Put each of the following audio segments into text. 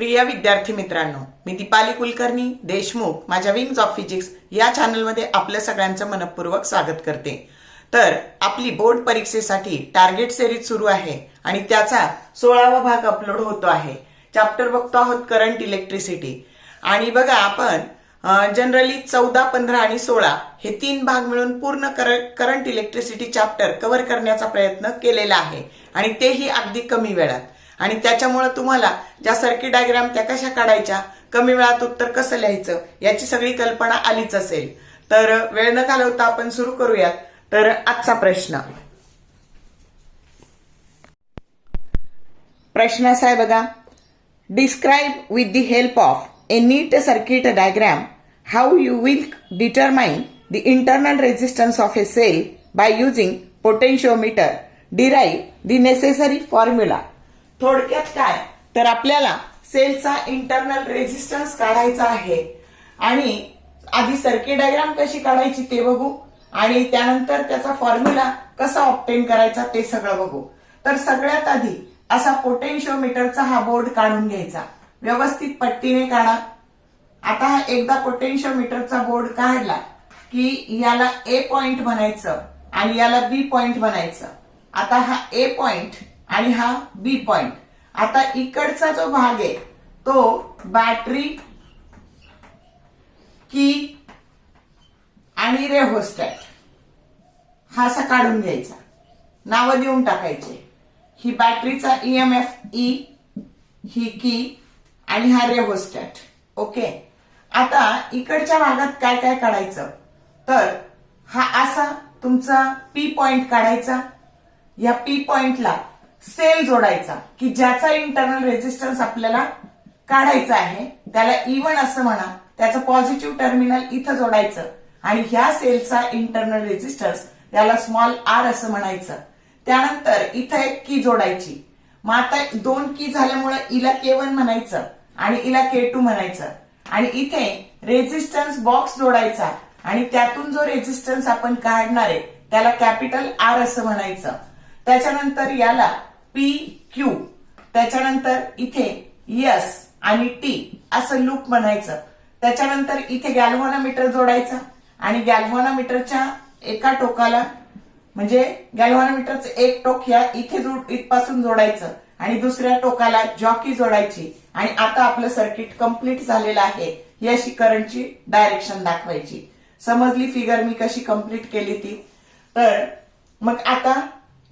प्रिय विद्यार्थी मित्रांनो, मी दीपाली कुलकर्णी देशमुख माझ्या विंग्स ऑफ फिजिक्स या चॅनलमध्ये आपल्या सगळ्यांचं मनपूर्वक स्वागत करते। तर आपली बोर्ड परीक्षेसाठी टार्गेट सिरीज सुरू आहे आणि त्याचा 16वा भाग अपलोड होतो आहे। चॅप्टर बघतो आहोत करंट इलेक्ट्रिसिटी। आणि बघा आपण जनरली 14, 15 आणि 16 हे 3 भाग मिळून पूर्ण करंट इलेक्ट्रिसिटी चॅप्टर कव्हर करण्याचा प्रयत्न केलेला आहे आणि तेही अगदी कमी वेळात। आणि त्याच्यामुळे तुम्हाला ज्या सर्किट डायग्राम त्या कशा काढायच्या, कमी वेळात उत्तर कसं लिहायचं याची सगळी कल्पना आलीच असेल। तर वेळ न घालवता आपण सुरू करूयात। तर आजचा प्रश्न असा आहे बघा, describe with the help of a neat circuit diagram how you will determine the internal resistance of a cell by using potentiometer, derive the necessary formula. थोडक्यात काय तर आपल्याला सेलचा इंटरनल रेजिस्टन्स काढायचा आहे आणि आधी सर्किट डायग्राम कशी काढायची ते बघू आणि त्यानंतर त्याचा फॉर्म्युला कसा ऑब्टेन करायचा ते सगळं बघू। तर सगळ्यात आधी असा पोटेन्शिओमीटरचा हा बोर्ड काढून घ्यायचा, व्यवस्थित पट्टीने काढा। आता हा एकदा पोटेन्शिओमीटरचा बोर्ड काढला की याला ए पॉइंट म्हणायचं आणि याला बी पॉइंट म्हणायचं। आता हा ए पॉइंट आणि हा बी पॉइंट। आता इकडचा जो भाग आहे तो बॅटरी, की आणि रेहोस्टॅट हा असा काढून घ्यायचा, नावं देऊन टाकायचे। ही बॅटरीचा ईएमएफ ई, ही की आणि हा रेहोस्टॅट। ओके, आता इकडच्या भागात काय काय काढायचं तर हा असा तुमचा पी पॉइंट काढायचा। या पी पॉइंटला सेल जोडायचा की ज्याचा इंटरनल रेजिस्टन्स आपल्याला काढायचा आहे त्याला E1 असं म्हणा, त्याचं पॉझिटिव्ह टर्मिनल इथं जोडायचं आणि ह्या सेलचा इंटरनल रेजिस्टन्स त्याला स्मॉल आर असं म्हणायचं। त्यानंतर इथं एक की जोडायची। मग आता 2 की झाल्यामुळे इला K1 म्हणायचं आणि इला K2 म्हणायचं आणि इथे रेजिस्टन्स बॉक्स जोडायचा आणि त्यातून जो रेजिस्टन्स आपण काढणार आहे त्याला कॅपिटल आर असं म्हणायचं। त्याच्यानंतर याला पी क्यू, त्याच्यानंतर इथे एस आणि टी असं लूप म्हणायचं। त्याच्यानंतर इथे गॅल्व्हॅनोमीटर जोडायचा आणि गॅल्व्हॅनोमीटरच्या एका टोकाला म्हणजे गॅल्व्हॅनोमीटरचं एक टोक या इथपासून जोडायचं आणि दुसऱ्या टोकाला जॉकी जोडायची आणि आता आपलं सर्किट कंप्लीट झालेलं आहे। ही अशी करंटची डायरेक्शन दाखवायची। समजली फिगर मी कशी कंप्लीट केली ती? तर मग आता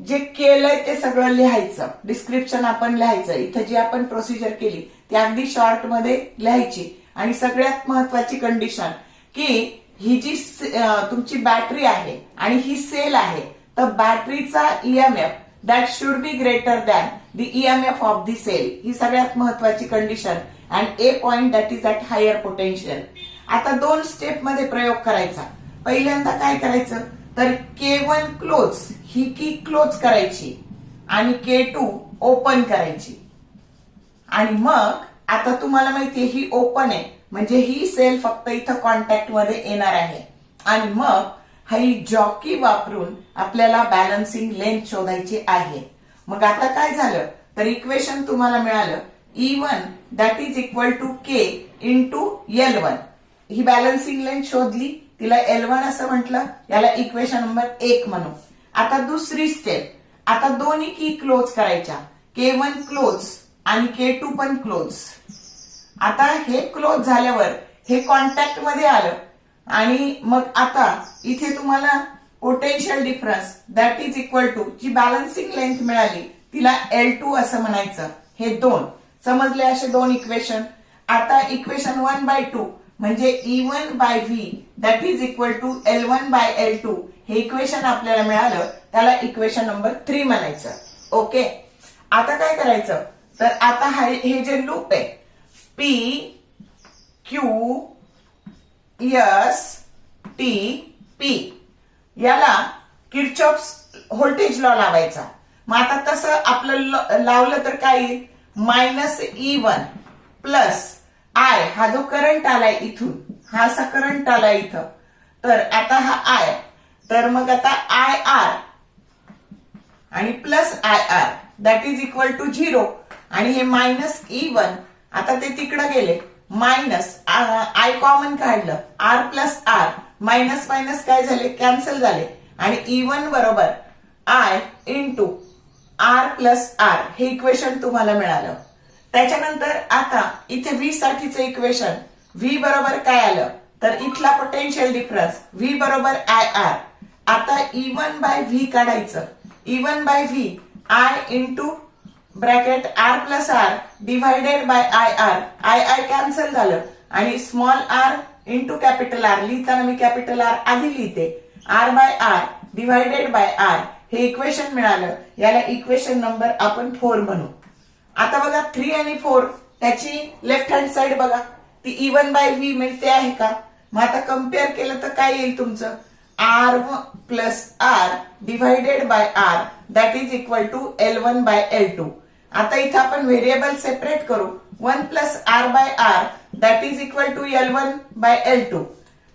जे केलंय ते सगळं लिहायचं, डिस्क्रिप्शन आपण लिहायचं। इथं जी आपण प्रोसिजर केली ती अगदी शॉर्ट मध्ये लिहायची आणि सगळ्यात महत्वाची कंडिशन की ही जी तुमची बॅटरी आहे आणि ही सेल आहे तर बॅटरीचा EMF that should be greater than the EMF of the cell, ही सगळ्यात महत्वाची condition. And a point that is at higher potential. आता 2 स्टेप मध्ये प्रयोग करायचा। पहिल्यांदा काय करायचं तर K1 क्लोज, ही की क्लोज करायची आणि K2 ओपन करायची आणि मग आता तुम्हाला माहितीये ही ओपन आहे म्हणजे ही सेल फक्त इथं कॉन्टॅक्ट मध्ये येणार आहे आणि मग ही जॉकी वापरून आपल्याला बॅलन्सिंग लेंथ शोधायची आहे। मग आता काय झालं तर इक्वेशन तुम्हाला मिळालं E1 that is equal to K into L1। ही बॅलन्सिंग लेंथ शोधली, तिला L1 असं म्हटलं, याला इक्वेशन नंबर 1 म्हणू। आता दुसरी स्टेप, आता दोन्ही की क्लोज करायच्या, K1 क्लोज आणि K2 पण क्लोज। आता हे क्लोज झाल्यावर हे कॉन्टॅक्ट मध्ये आलं आणि मग आता इथे तुम्हाला potential difference that is equal to जी बॅलन्सिंग लेंथ मिळाली तिला L2 असं म्हणायचं। हे 2 समजले असे 2 इक्वेशन। आता इक्वेशन 1/2 म्हणजे E1 by V that is equal to L1 by L2 हे इक्वेशन आपल्याला मिळालं, त्याला इक्वेशन नंबर 3 म्हणायचं। ओके, आता काय करायचं तर आता हे जे लूप आहे P Q S T P याला किर्चॉफ्स व्होल्टेज लॉ लावायचा। मग आता तसं आपलं लावलं तर काय येईल -E1 प्लस आय, हा जो करंट आलाय इथून, हा असा करंट आलाय इथं, तर आता हा आय, तर मग आता IR आणि plus IR that is equal to 0 आणि हे -E1 आता ते तिकडं गेले, मायनस आय कॉमन काढलं, R plus R, minus minus काय झाले, कॅन्सल झाले, आणि E1 बरोबर I into R plus R हे इक्वेशन तुम्हाला मिळालं. त्याच्यानंतर आता इथे व्ही साठीचं इक्वेशन, व्ही बरोबर काय आलं, तर इथला पोटेन्शियल डिफरन्स व्ही बरोबर आय आर. आता E1 बाय व्ही काढायचं, E1 by V I into bracket R plus R divided by I R, I I cancel झालं, आणि small R into capital R, लिहिताना मी कॅपिटल आर आधी लिहिते, R by R divided by R हे equation मिळालं. याला इक्वेशन नंबर आपण 4 म्हणू. आता बघा 3 आणि 4 त्याची लेफ्ट हँड साइड बघा, ती E1 बाय व्ही मिळते आहे का. मग आता कम्पेअर केलं तर काय येईल तुमचं, R plus R divided by R that is equal to L1 by L2. आता इथं आपण व्हेरिएबल सेपरेट करू, 1 plus R by R that is equal to L1 by L2.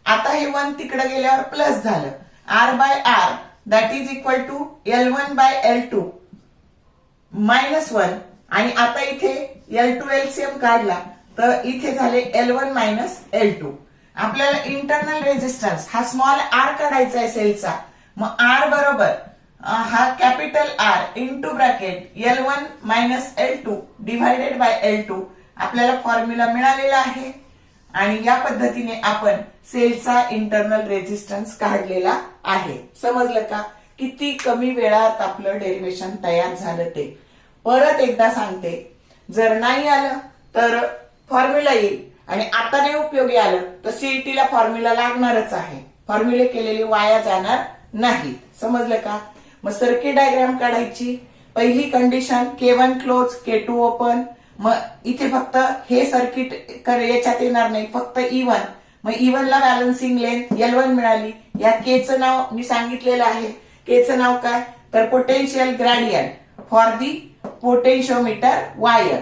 आता हे 1 तिकडे गेल्यावर प्लस झालं, R by R that is equal to L1 by L2 minus 1, आणि आता इथे L2 LCM काढला तर इथे झाले L1 मायनस L2. आपल्याला इंटरनल रेजिस्टन्स हा स्मॉल आर काढायचा आहे सेलचा. मग आर बरोबर हा capital R into bracket L1 minus L2 divided by L2 आपल्याला फॉर्म्युला मिळालेला आहे. आणि या पद्धतीने आपण सेलचा इंटरनल रेजिस्टन्स काढलेला आहे. समजलं का, किती कमी वेळात आपलं डेरिव्हेशन तयार झालं ते. परत एकदा सांगते, जर नाही आलं तर फॉर्म्युला येईल, आणि आता नाही उपयोगी आलं तर सीईटीला फॉर्म्युला लागणारच आहे. फॉर्म्युले केलेली वाया जाणार नाही. समजलं का. मग सर्किट डायग्राम काढायची. पहिली condition K1 close K2 open. मग इथे फक्त हे सर्किट याच्यात येणार नाही, फक्त E1. मग E1 ला बॅलन्सिंग लेंथ L1 मिळाली. या केचं नाव मी सांगितलेलं आहे. केचं नाव काय, तर potential gradient for the potentiometer wire.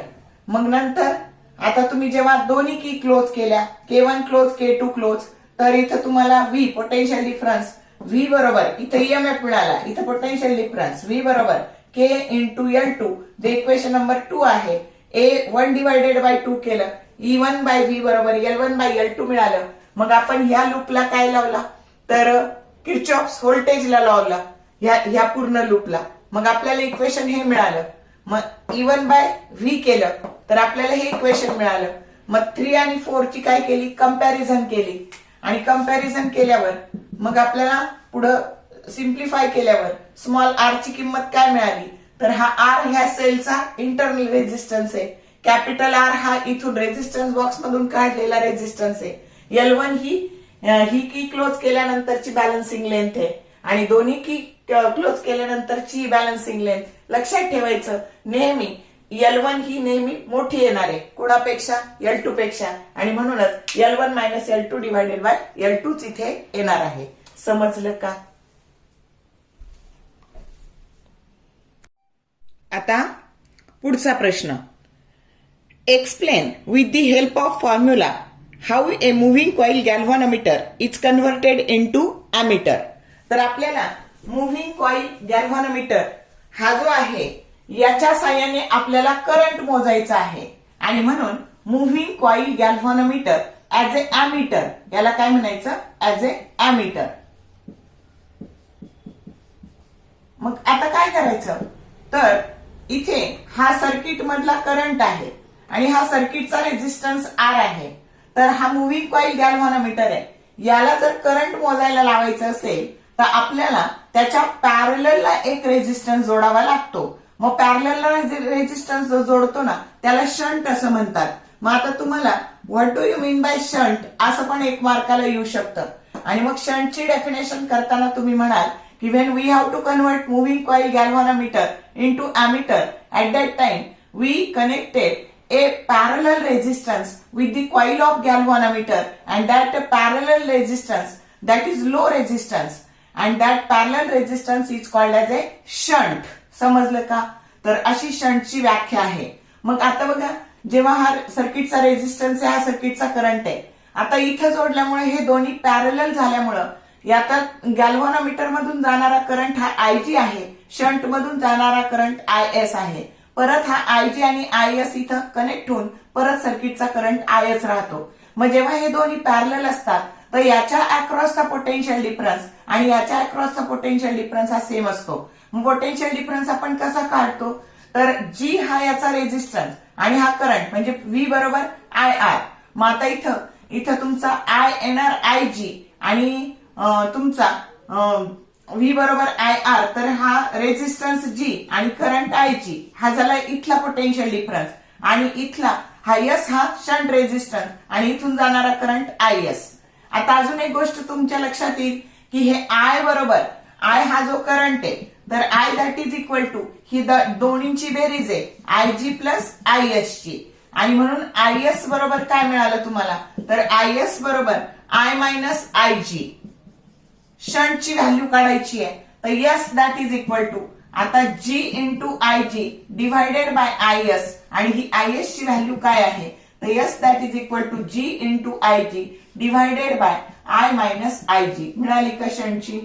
मग नंतर आता तुम्ही जेव्हा दोन्ही की क्लोज केल्या, K1 क्लोज K2 क्लोज, तर इथं तुम्हाला V पोटेन्शियल डिफरन्स V बरोबर इथे EMF मिळाला, इथं पोटेन्शियल डिफरन्स V बरोबर K इंटू L2 जे इक्वेशन नंबर 2 आहे. A1 डिवायडेड बाय 2 केलं, E1 बाय V बरोबर L1 बाय L2 मिळालं. मग आपण ह्या लूपला काय लावला, तर किर्चॉफ्स व्होल्टेजला लावला ह्या पूर्ण लूपला. मग आपल्याला इक्वेशन हे मिळालं. मग E1 बाय V केलं तर आपल्याला हे इक्वेशन मिळालं. मग 3 आणि 4 ची काय केली, कंपॅरिझन केली, आणि कंपॅरिझन केल्यावर मग आपल्याला पुढं सिम्प्लिफाय केल्यावर स्मॉल आर ची किंमत काय मिळाली, तर हा आर ह्या सेलचा इंटरनल रेजिस्टन्स आहे, कॅपिटल आर हा इथून रेजिस्टन्स बॉक्स मधून काढलेला रेजिस्टन्स आहे, L1 ही की क्लोज केल्यानंतरची बॅलन्सिंग लेंथ आहे, आणि दोन्ही की क्लोज केल्यानंतरची बॅलन्सिंग लेंथ. लक्षात ठेवायचं नेहमी L1 ही नेहमी मोठी येणार आहे कोणापेक्षा, L2 पेक्षा, आणि म्हणूनच L1 minus L2 divided by L2 इथे येणार आहे. समजलं का. आता पुढचा प्रश्न, explain with the help of formula how a moving coil galvanometer is converted into ammeter. तर आपल्याला मुव्हिंग कॉइल गॅल्व्हॅनोमीटर हा जो आहे याच्या साहाय्याने आपल्याला करंट मोजायचा आहे, आणि म्हणून moving coil galvanometer as a ammeter, याला काय म्हणायचं, ऍज ए अॅमीटर. मग आता काय करायचं, तर इथे हा सर्किट मधला करंट आहे आणि हा सर्किटचा रेजिस्टन्स आर आहे. तर हा मुव्हिंग कॉइल गॅल्व्हॅनोमीटर आहे, याला जर करंट मोजायला लावायचं असेल तर आपल्याला त्याच्या पॅरललला एक रेजिस्टन्स जोडावा लागतो. मग पॅरललला रेजिस्टन्स जो जोडतो ना त्याला शंट असं म्हणतात. मग आता तुम्हाला what do you mean by shunt असं पण एक मार्काला येऊ शकतं. आणि मग शंटची डेफिनेशन करताना तुम्ही म्हणाल की when we have to convert moving coil galvanometer into ammeter, at that time we connected a parallel resistance with the coil of galvanometer, and that parallel resistance, that is low resistance, and that parallel resistance is called as a shunt. समजलं का. तर अशी शंटची व्याख्या आहे. मग आता बघा, जेव्हा हा सर्किटचा रेजिस्टन्स आहे, हा सर्किटचा करंट आहे, आता इथं जोडल्यामुळे हे दोन्ही पॅरलल झाल्यामुळं यात गॅल्व्हॅनोमीटर मधून जाणारा करंट हा IG आहे, शंट मधून जाणारा करंट IS आहे. परत हा IG आणि IS इथं कनेक्ट होऊन परत सर्किटचा करंट आयच राहतो. मग जेव्हा हे दोन्ही पॅरलल असतात तर याच्या अक्रॉसचा पोटेन्शियल डिफरन्स आणि याच्या अक्रॉसचा पोटेन्शियल डिफरन्स हा सेम असतो. मग पोटेन्शियल डिफरन्स आपण कसा काढतो, तर जी हा याचा रेझिस्टन्स आणि हा करंट म्हणजे व्ही बरोबर आय आर. मग आता इथं तुमचा आय येणार आय जी आणि तुमचा व्ही बरोबर आय आर. तर हा रेझिस्टन्स जी आणि करंट आय जी हा झाला इथला पोटेन्शियल डिफरन्स आणि इथला हा एस हा शंट रेझिस्टन्स आणि इथून जाणारा करंट आय एस. आता अजून एक गोष्ट तुमच्या लक्षात येईल की हे आय बरोबर आय हा जो करंट आहे तर I that is equal to ही दोन्हींची बेरीज आहे I G plus I S ची. आणि म्हणून आय एस बरोबर काय मिळालं तुम्हाला, तर आय एस बरोबर आय मायनस आय जी. शंटची व्हॅल्यू काढायची आहे तर S that is equal to आता G into I G divided by I S आणि ही आय एस ची व्हॅल्यू काय आहे तर S that is equal to G into I G divided by I minus I G. मिळाली का शंटची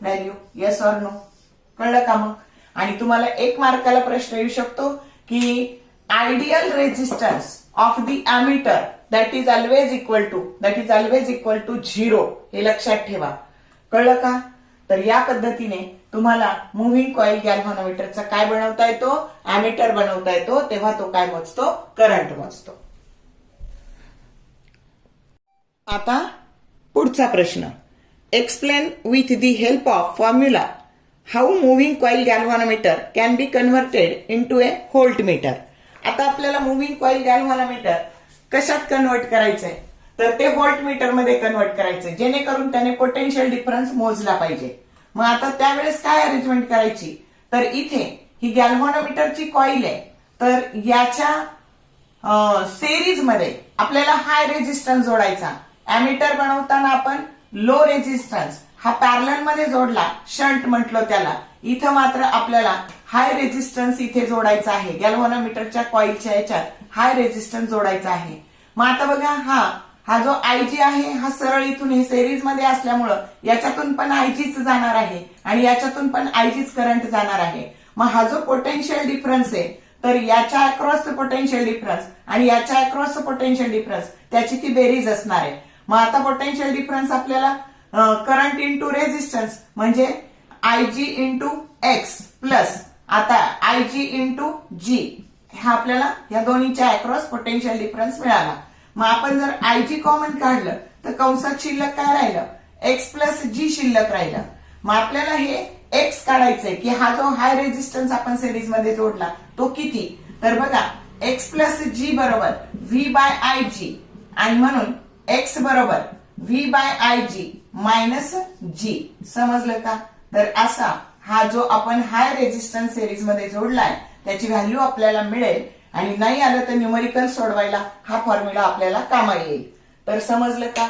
व्हॅल्यू, येस ऑर नो? कळलं का मग? आणि तुम्हाला 1 मार्काला प्रश्न येऊ शकतो की ideal resistance of the ammeter that is always equal to 0. हे लक्षात ठेवा. कळलं का? तर या पद्धतीने तुम्हाला मुव्हिंग कॉइल गॅल्व्हॅनोमीटरचा काय बनवता येतो, अॅमीटर बनवता येतो. तेव्हा तो काय मोजतो, करंट मोजतो. आता पुढचा प्रश्न, explain with the help of formula how moving coil galvanometer can be converted into a voltmeter. आता आपल्याला मुव्हिंग कॉइल गॅल्व्हॅनोमीटर कशात कन्व्हर्ट करायचंय, तर ते व्होल्टमीटर मध्ये कन्व्हर्ट करायचंय जेणेकरून त्याने पोटेन्शियल डिफरन्स मोजला पाहिजे. मग आता त्यावेळेस काय अरेंजमेंट करायची, तर इथे ही गॅल्व्हॅनोमीटरची कॉइल आहे तर याच्या सेरीज मध्ये आपल्याला हाय रेझिस्टन्स जोडायचा. अॅमीटर बनवताना आपण लो रेझिस्टन्स हा पॅरलल मध्ये जोडला, शंट म्हटलं त्याला. इथं मात्र आपल्याला हाय रेझिस्टन्स इथे जोडायचा आहे. गॅल्व्हॅनोमीटरच्या कॉइलच्या याच्यात हाय रेझिस्टन्स जोडायचा आहे. मग आता बघा हा जो आयजी आहे हा सरळ इथून हे सेरीज मध्ये असल्यामुळं याच्यातून पण आयजीच जाणार आहे आणि याच्यातून पण आयजीच करंट जाणार आहे. मग हा जो पोटेन्शियल डिफरन्स आहे तर याच्या अक्रॉसचं पोटेन्शियल डिफरन्स आणि याच्या अक्रॉसचं पोटेन्शियल डिफरन्स त्याची ती बेरीज असणार आहे. मग आता पोटेन्शियल डिफरन्स आपल्याला करंट इंटू रेझिस्टन्स म्हणजे आयजी इंटू एक्स प्लस आता आयजी इंटू जी हा आपल्याला या दोन्हीच्या अक्रॉस पोटेन्शियल डिफरन्स मिळाला. मग आपण जर आयजी कॉमन काढलं तर कंसात शिल्लक काय राहिलं, एक्स प्लस जी शिल्लक राहिलं. मग आपल्याला हे एक्स काढायचंय की हा जो हाय रेझिस्टन्स आपण सिरीज मध्ये जोडला तो किती, तर बघा एक्स प्लस जी बरोबर व्ही बाय आय जी आणि म्हणून एक्स बरोबर V by I G minus G. समजलं का? तर असा हा जो आपण हाय रेझिस्टन्स सिरीज मध्ये जोडलाय त्याची व्हॅल्यू आपल्याला मिळेल आणि नाही आलं तर न्यूमरिकल सोडवायला हा फॉर्म्युला आपल्याला कामा येईल. तर समजलं का?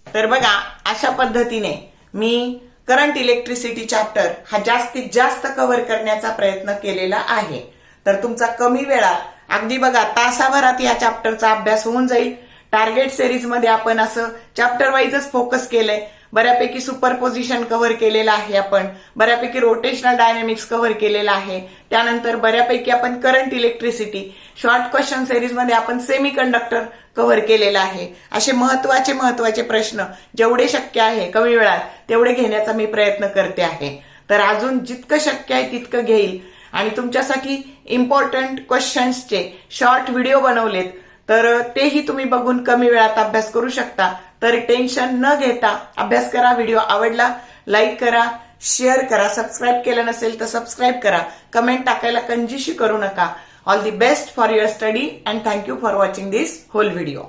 तर बघा अशा पद्धतीने मी करंट इलेक्ट्रिसिटी चॅप्टर हा जास्तीत जास्त कव्हर करण्याचा प्रयत्न केलेला आहे. तर तुमचा कमी वेळात अगदी बघा तासाभरात या चॅप्टरचा अभ्यास होऊन जाईल. टार्गेट सिरीज मध्ये आपण असं चॅप्टर वाईजच फोकस केलंय. बऱ्यापैकी सुपरपोजिशन कव्हर केलेलं आहे आपण, बऱ्यापैकी रोटेशनल डायनेमिक्स कव्हर केलेला आहे. त्यानंतर बऱ्यापैकी आपण current electricity short question series मध्ये आपण सेमी कंडक्टर कव्हर केलेला आहे. असे महत्वाचे प्रश्न जेवढे शक्य आहे कमी वेळात तेवढे घेण्याचा मी प्रयत्न करते आहे. तर अजून जितकं शक्य आहे तितकं घेईल आणि तुमच्यासाठी इम्पॉर्टंट क्वेश्चन्सचे शॉर्ट व्हिडिओ बनवलेत तर तेही तुम्ही बघून कमी वेळात अभ्यास करू शकता. तर टेन्शन न घेता अभ्यास करा. व्हिडिओ आवडला लाईक करा, शेअर करा, सबस्क्राईब केलं नसेल तर सबस्क्राईब करा, कमेंट टाकायला कंजूसी करू नका. All the best for your study and thank you for watching this whole video.